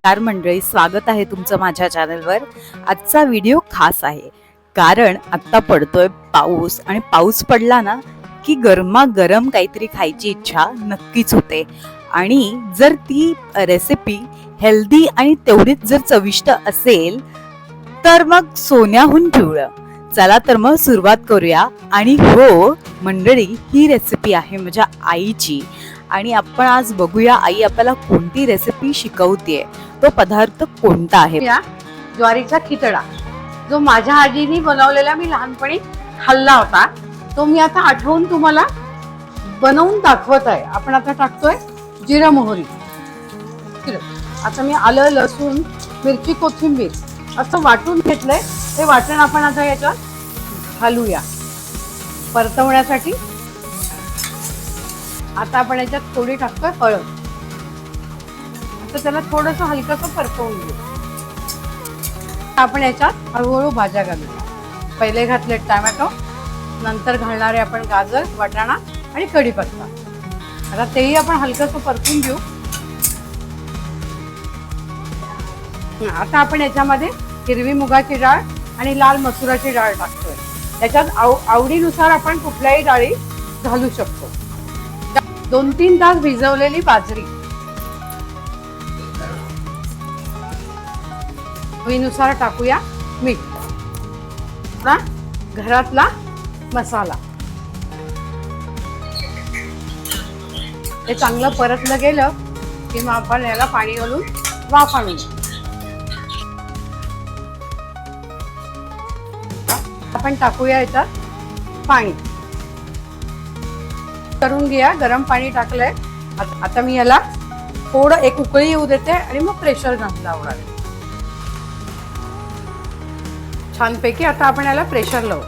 नमस्कार मंडळी, स्वागत आहे तुमचं माझ्या चॅनलवर। आजचा व्हिडिओ खास आहे कारण आता पडतोय पाऊस आणि पाऊस पडला ना की गरमागरम काहीतरी खायची इच्छा नक्कीच होते। आणि जर ती रेसिपी हेल्दी आणि तेवढीच जर चविष्ट असेल तर मग सोन्याहून पिवळं। चला तर मग सुरुवात करूया। आणि हो मंडळी, ही रेसिपी आहे माझ्या आईची आणि आपण आज बघूया आई आपल्याला कोणती रेसिपी शिकवतेय, तो पदार्थ कोणता आहे। ज्वारीचा खिचडा जो माझ्या आजीनी बनवलेला मी लहानपणी खाल्ला होता, तो मी आता आठवून तुम्हाला बनवून दाखवत आहे। आपण आता टाकतोय जिरा मोहरी। आता मी आलं लसूण मिरची कोथिंबीर असं वाटून घेतलंय। हे वाटण आपण आता याच्यात घालूया परतवण्यासाठी। आता आपण याच्यात थोडी टाकतोय हळद। आता त्याला थोडंसं हलकंसं परतवून घेऊ। आपण याच्यात हळूहळू भाज्या घालूया। पहिले घातले टोमॅटो, नंतर घालणारे आपण गाजर, वाटाणा आणि कढीपत्ता। आता तेही आपण हलकंसं परतून घेऊ। आता आपण याच्यामध्ये हिरवी मुगाची डाळ आणि लाल मसुराची डाळ टाकतोय। त्याच्यात आवडीनुसार आपण कुठल्याही डाळी घालू शकतो। 2-3 तास भिजवलेली बाजरी, चवीनुसार टाकूया मीठ, घरातला मसाला। हे चांगलं परतलं गेलं की मग आपण याला पाणी घालून वाफ आणू। आपण टाकूया याच्यात पाणी, करून घ्या। गरम पाणी टाकलंय। आता मी याला थोडं एक उकळी येऊ देते आणि मग प्रेशर लावणार आहे छानपैकी। आता आपण याला प्रेशर लावू।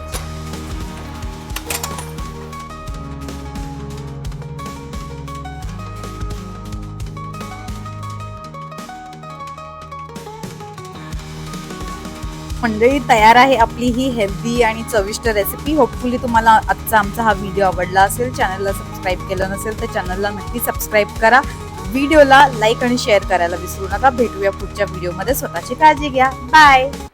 मंडळी, तयार आहे आपली ही हेल्दी आणि चविष्ट रेसिपी। होपफुली तुम्हाला आजचा आमचा हा व्हिडिओ आवडला असेल। चॅनलला सबस्क्राईब केलं नसेल तर चॅनलला नक्की सबस्क्राईब करा। व्हिडिओला लाईक आणि शेअर करायला विसरू नका। भेटूया पुढच्या व्हिडिओमध्ये। स्वतःची काळजी घ्या। बाय।